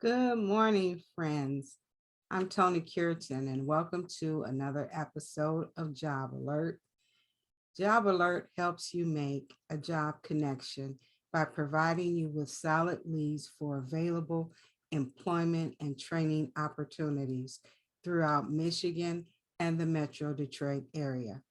Good morning, friends. I'm Toni Cureton, and welcome to another episode of Job Alert. Job Alert helps you make a job connection by providing you with solid leads for available employment and training opportunities throughout Michigan and the Metro Detroit area.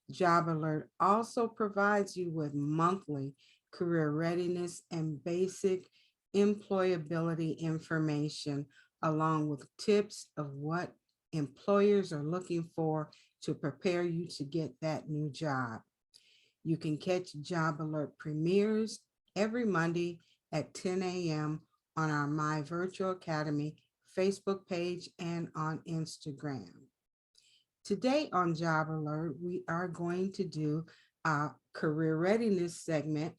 Job Alert also provides you with monthly career readiness and basic employability information, along with tips of what employers are looking for to prepare you to get that new job. You can catch Job Alert premieres every Monday at 10 a.m. on our My Virtual Academy Facebook page and on Instagram. Today on Job Alert, we are going to do a career readiness segment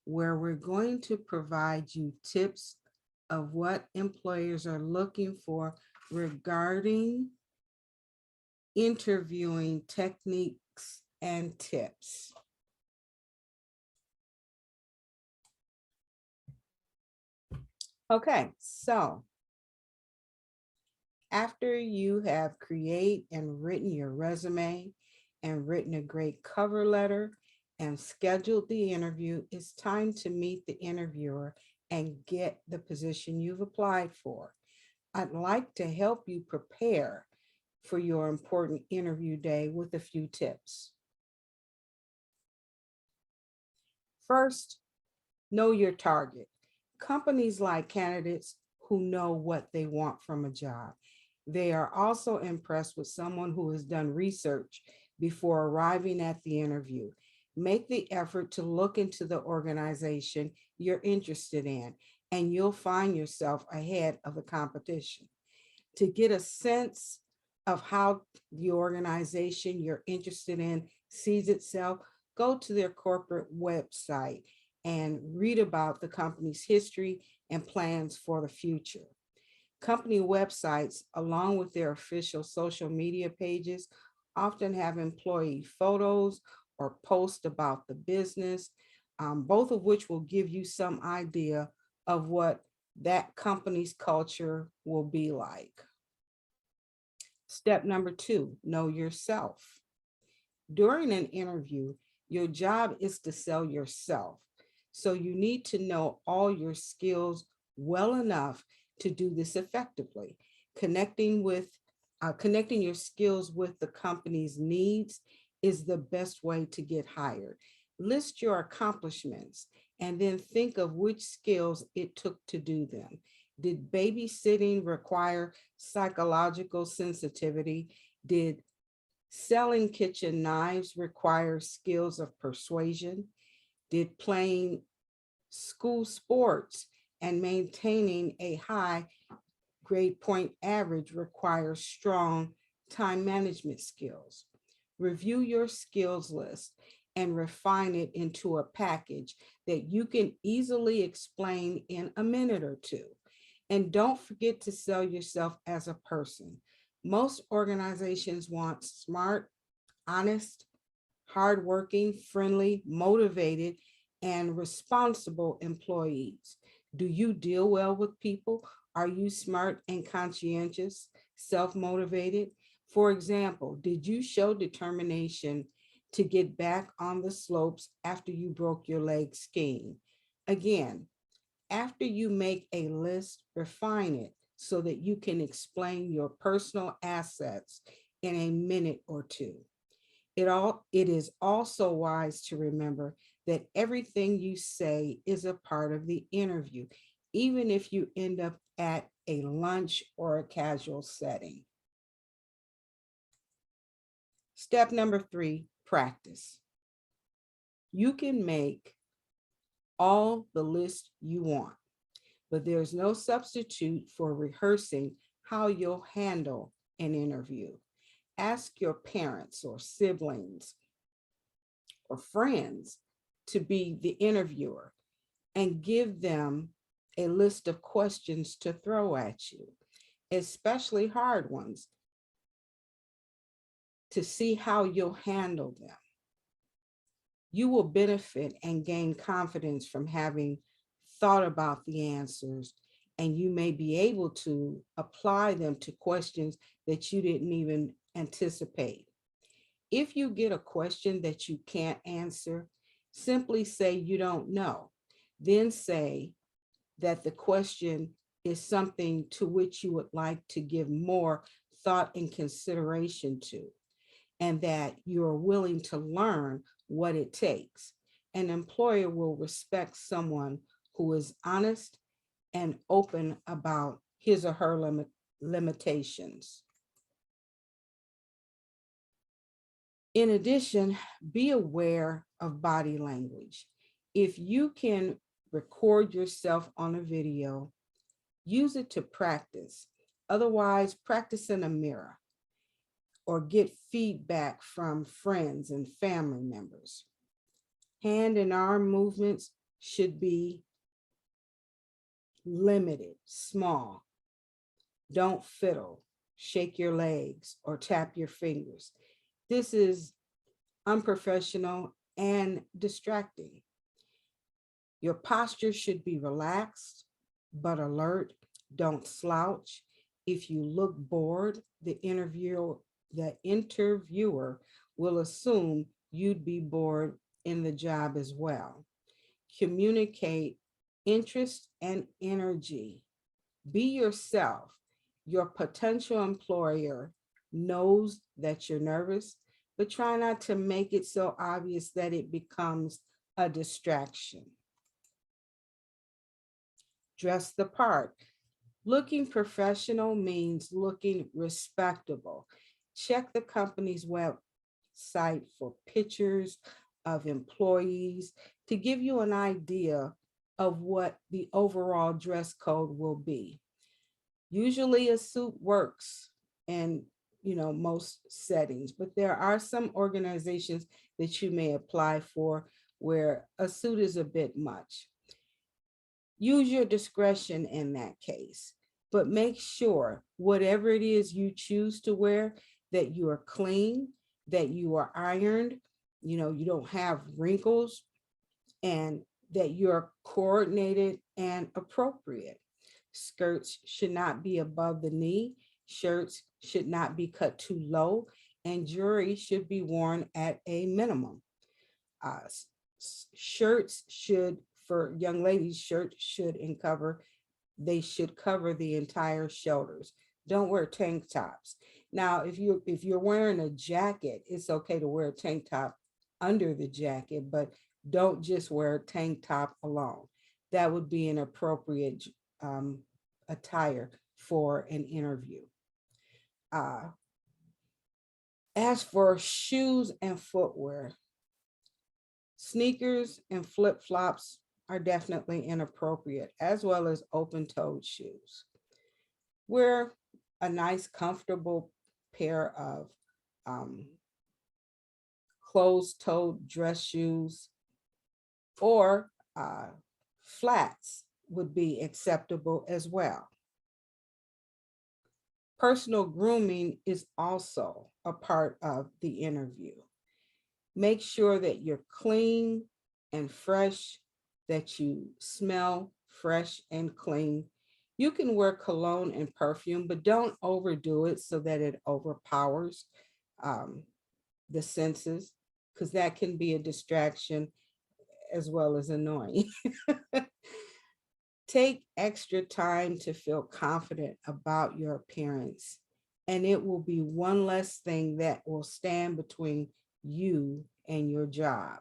where we're going to provide you tips of what employers are looking for regarding interviewing techniques and tips. Okay, so after you have created and written your resume and written a great cover letter and scheduled the interview, it's time to meet the interviewer and get the position you've applied for. I'd like to help you prepare for your important interview day with a few tips. First, know your target. Companies like candidates who know what they want from a job. They are also impressed with someone who has done research before arriving at the interview. Make the effort to look into the organization you're interested in, and you'll find yourself ahead of the competition. To get a sense of how the organization you're interested in sees itself, go to their corporate website and read about the company's history and plans for the future. Company websites, along with their official social media pages, often have employee photos or posts about the business, both of which will give you some idea of what that company's culture will be like. Step number 2, know yourself. During an interview, your job is to sell yourself. So you need to know all your skills well enough to do this effectively. Connecting your skills with the company's needs is the best way to get hired. List your accomplishments and then think of which skills it took to do them. Did babysitting require psychological sensitivity? Did selling kitchen knives require skills of persuasion? Did playing school sports and maintaining a high grade point average require strong time management skills? Review your skills list and refine it into a package that you can easily explain in a minute or two. And don't forget to sell yourself as a person. Most organizations want smart, honest, hardworking, friendly, motivated, and responsible employees. Do you deal well with people? Are you smart and conscientious, self-motivated? For example, did you show determination to get back on the slopes after you broke your leg skiing? Again, after you make a list, refine it so that you can explain your personal assets in a minute or two. It is also wise to remember that everything you say is a part of the interview, even if you end up at a lunch or a casual setting. Step number 3, practice. You can make all the list you want, but there's no substitute for rehearsing how you'll handle an interview. Ask your parents or siblings or friends to be the interviewer and give them a list of questions to throw at you, especially hard ones, to see how you'll handle them. You will benefit and gain confidence from having thought about the answers and you may be able to apply them to questions that you didn't even anticipate. If you get a question that you can't answer, simply say you don't know. Then say that the question is something to which you would like to give more thought and consideration to, and that you are willing to learn what it takes. An employer will respect someone who is honest and open about his or her limitations. In addition, be aware of body language. If you can record yourself on a video, use it to practice. Otherwise, practice in a mirror or get feedback from friends and family members. Hand and arm movements should be limited, small. Don't fiddle, shake your legs, or tap your fingers. This is unprofessional and distracting. Your posture should be relaxed but alert. Don't slouch. If you look bored, the interviewer will assume you'd be bored in the job as well. Communicate interest and energy. Be yourself. Your potential employer knows that you're nervous, but try not to make it so obvious that it becomes a distraction. Dress the part. Looking professional means looking respectable. Check the company's website for pictures of employees to give you an idea of what the overall dress code will be. Usually a suit works in most settings, but there are some organizations that you may apply for where a suit is a bit much. Use your discretion in that case, but make sure whatever it is you choose to wear, that you are clean, that you are ironed, you don't have wrinkles, and that you're coordinated and appropriate. Skirts should not be above the knee. Shirts should not be cut too low, and jewelry should be worn at a minimum. Shirts should, for young ladies, shirts should cover the entire shoulders. Don't wear tank tops. Now, if you're wearing a jacket, it's okay to wear a tank top under the jacket, but don't just wear a tank top alone. That would be an appropriate attire for an interview. As for shoes and footwear, sneakers and flip-flops are definitely inappropriate, as well as open-toed shoes. Wear a nice, comfortable pair of closed-toed dress shoes, or flats would be acceptable as well. Personal grooming is also a part of the interview. Make sure that you're clean and fresh, that you smell fresh and clean. You can wear cologne and perfume, but don't overdo it so that it overpowers the senses, because that can be a distraction as well as annoying. Take extra time to feel confident about your appearance, and it will be one less thing that will stand between you and your job.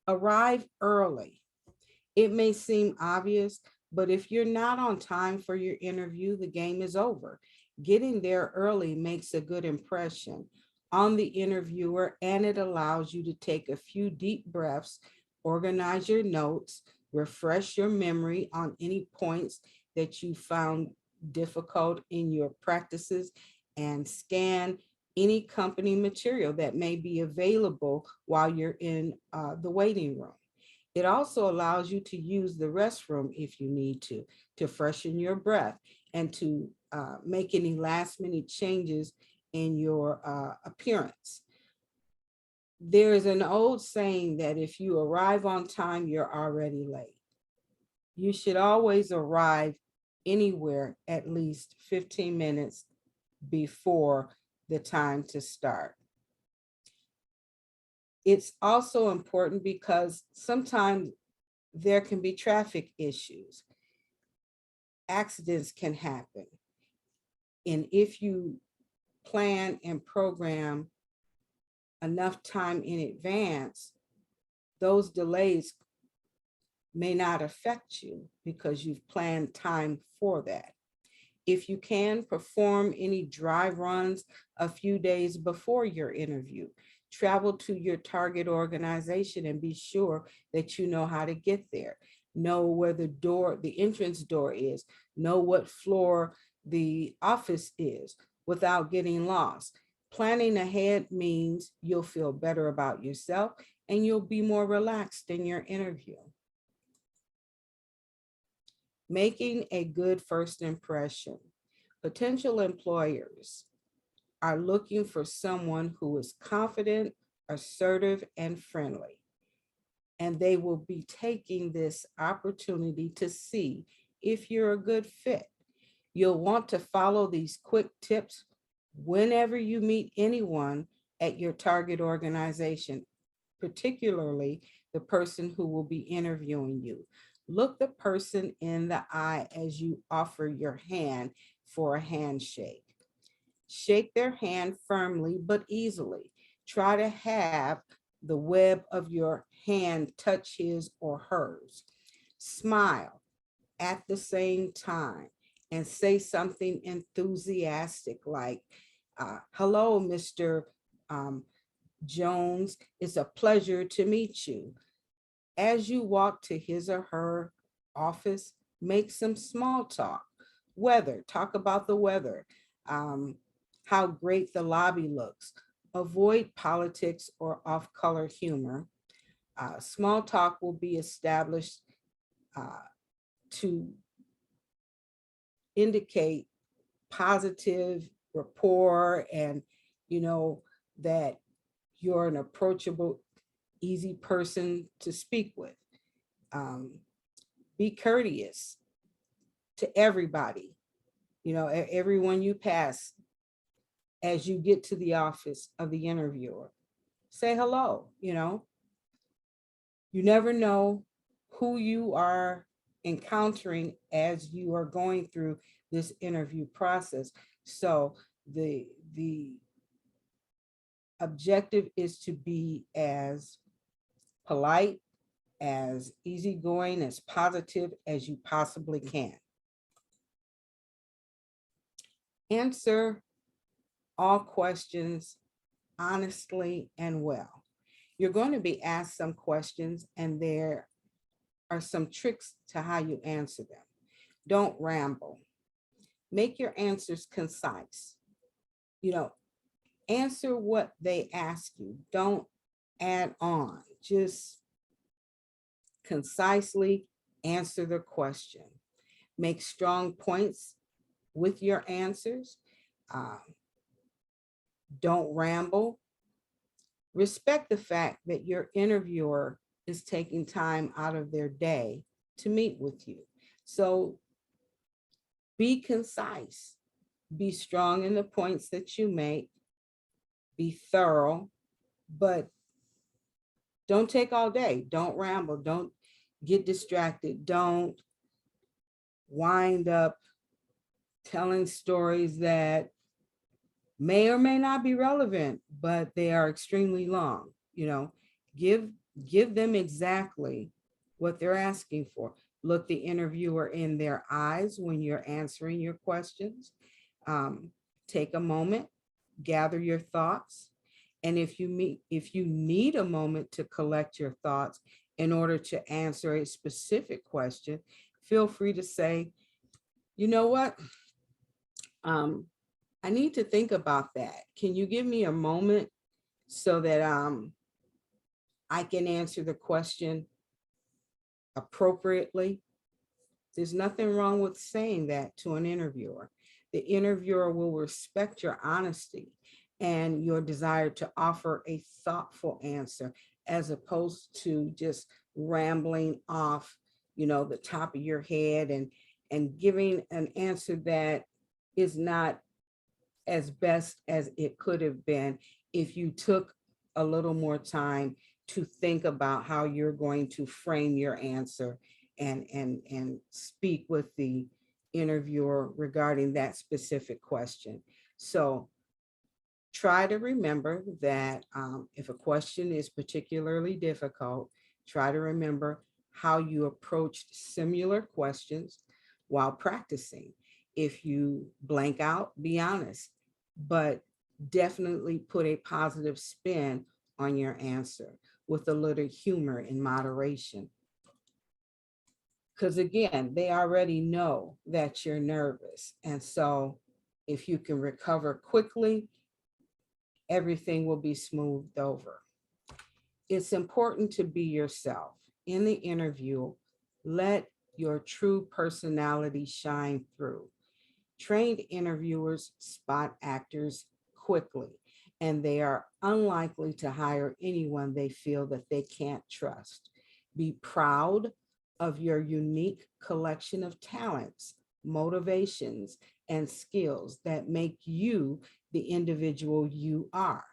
Arrive early. It may seem obvious, but if you're not on time for your interview, the game is over. Getting there early makes a good impression on the interviewer, and it allows you to take a few deep breaths, organize your notes, refresh your memory on any points that you found difficult in your practices, and scan any company material that may be available while you're in the waiting room. It also allows you to use the restroom if you need to freshen your breath and to make any last minute changes in your appearance. There is an old saying that if you arrive on time, you're already late. You should always arrive anywhere at least 15 minutes before the time to start. It's also important because sometimes there can be traffic issues. Accidents can happen. And if you plan and program enough time in advance, those delays may not affect you because you've planned time for that. If you can, perform any dry runs a few days before your interview. Travel to your target organization and be sure that you know how to get there. Know where the entrance door is. Know what floor the office is without getting lost. Planning ahead means you'll feel better about yourself and you'll be more relaxed in your interview. Making a good first impression. Potential employers are looking for someone who is confident, assertive, and friendly. And they will be taking this opportunity to see if you're a good fit. You'll want to follow these quick tips whenever you meet anyone at your target organization, particularly the person who will be interviewing you. Look the person in the eye as you offer your hand for a handshake. Shake their hand firmly but easily. Try to have the web of your hand touch his or hers. Smile at the same time and say something enthusiastic like, hello, Mr. Jones. It's a pleasure to meet you. As you walk to his or her office, make some small talk. Weather, talk about the weather, how great the lobby looks. Avoid politics or off-color humor. Small talk will be established to indicate positive rapport and, that you're an approachable, easy person to speak with. Be courteous to everybody, everyone you pass as you get to the office of the interviewer. Say hello, You never know who you are encountering as you are going through this interview process. So the objective is to be as polite, as easygoing, as positive as you possibly can. Answer all questions honestly and well. You're going to be asked some questions, and there are some tricks to how you answer them. Don't ramble. Make your answers concise. Answer what they ask you. Don't add on. Just concisely answer the question. Make strong points with your answers. Don't ramble. Respect the fact that your interviewer is taking time out of their day to meet with you. So be concise, be strong in the points that you make, be thorough, but don't take all day. Don't ramble. Don't get distracted. Don't wind up telling stories that may or may not be relevant, but they are extremely long. Give them exactly what they're asking for. Look the interviewer in their eyes when you're answering your questions. Take a moment, gather your thoughts. And if you need a moment to collect your thoughts in order to answer a specific question, feel free to say, you know what? I need to think about that. Can you give me a moment so that I can answer the question appropriately? There's nothing wrong with saying that to an interviewer. The interviewer will respect your honesty and your desire to offer a thoughtful answer, as opposed to just rambling off the top of your head, and giving an answer that is not as best as it could have been if you took a little more time to think about how you're going to frame your answer and speak with the interviewer regarding that specific question. So try to remember that if a question is particularly difficult, try to remember how you approached similar questions while practicing. If you blank out, be honest, but definitely put a positive spin on your answer with a little humor and moderation. Because again, they already know that you're nervous. And so if you can recover quickly, everything will be smoothed over. It's important to be yourself. In the interview, let your true personality shine through. Trained interviewers spot actors quickly, and they are unlikely to hire anyone they feel that they can't trust. Be proud of your unique collection of talents, motivations, and skills that make you the individual you are.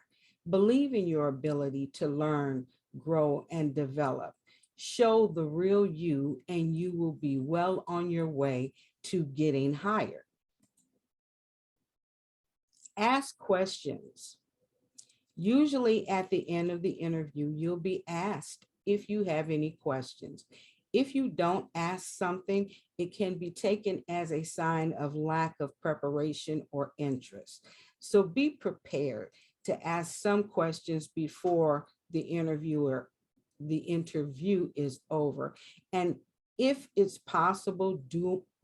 Believe in your ability to learn, grow, and develop. Show the real you, and you will be well on your way to getting hired. Ask questions. Usually at the end of the interview, you'll be asked if you have any questions. If you don't ask something, it can be taken as a sign of lack of preparation or interest. So be prepared to ask some questions before the interview is over. And if it's possible,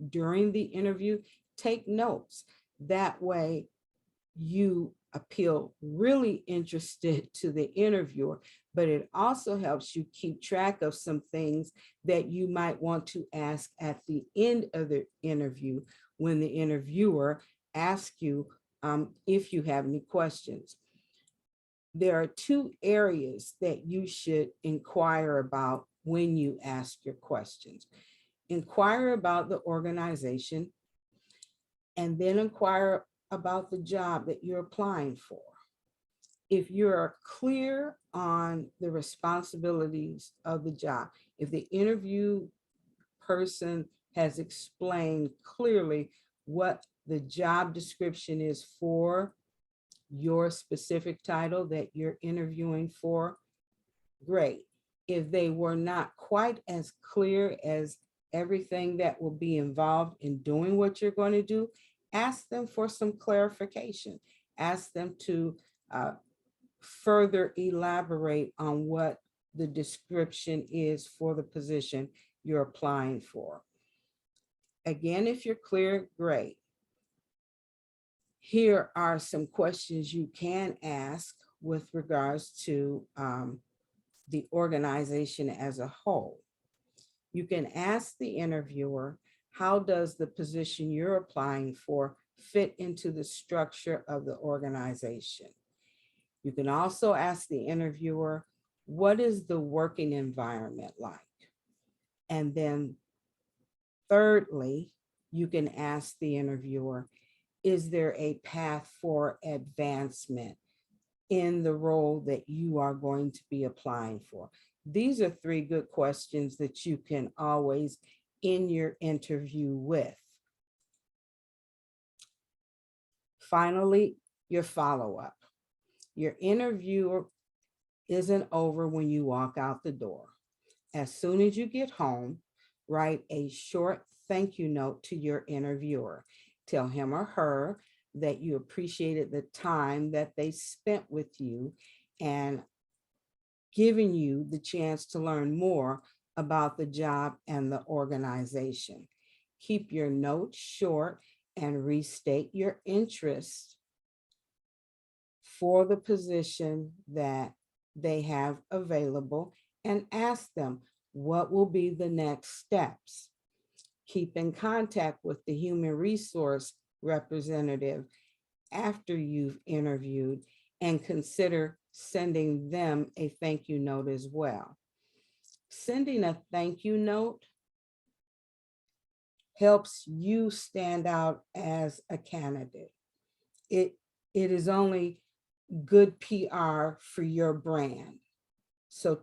during the interview, take notes. That way you appeal really interested to the interviewer, but it also helps you keep track of some things that you might want to ask at the end of the interview when the interviewer asks you if you have any questions. There are two areas that you should inquire about when you ask your questions. Inquire about the organization, and then inquire about the job that you're applying for. If you're clear on the responsibilities of the job, if the interview person has explained clearly what the job description is for your specific title that you're interviewing for, great. If they were not quite as clear as everything that will be involved in doing what you're going to do, ask them for some clarification. Ask them to further elaborate on what the description is for the position you're applying for. Again, if you're clear, great. Here are some questions you can ask with regards to the organization as a whole. You can ask the interviewer, how does the position you're applying for fit into the structure of the organization? You can also ask the interviewer, what is the working environment like? And then thirdly, you can ask the interviewer, is there a path for advancement in the role that you are going to be applying for? These are three good questions that you can always end your interview with. Finally, your follow-up. Your interview isn't over when you walk out the door. As soon as you get home, write a short thank you note to your interviewer. Tell him or her that you appreciated the time that they spent with you and giving you the chance to learn more about the job and the organization. Keep your notes short and restate your interest for the position that they have available, and ask them what will be the next steps. Keep in contact with the human resource representative after you've interviewed, and consider sending them a thank you note as well. Sending a thank you note helps you stand out as a candidate. It, it is only good PR for your brand. So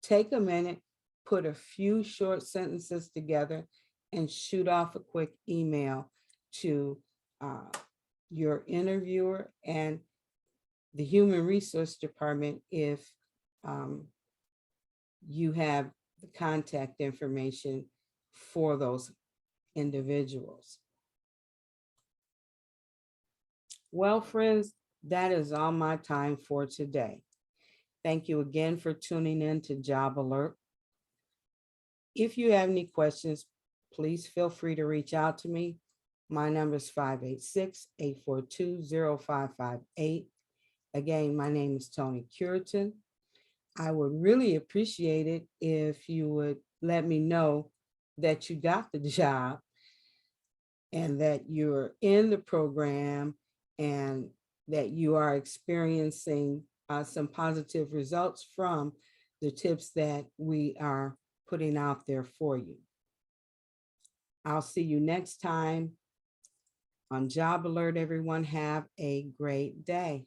take a minute, put a few short sentences together, and shoot off a quick email to your interviewer and the human resource department if you have the contact information for those individuals. Well, friends, that is all my time for today. Thank you again for tuning in to Job Alert. If you have any questions, please feel free to reach out to me. My number is 586-842-0558. Again, my name is Toni Cureton. I would really appreciate it if you would let me know that you got the job and that you're in the program and that you are experiencing some positive results from the tips that we are putting out there for you. I'll see you next time on Job Alert. Everyone have a great day.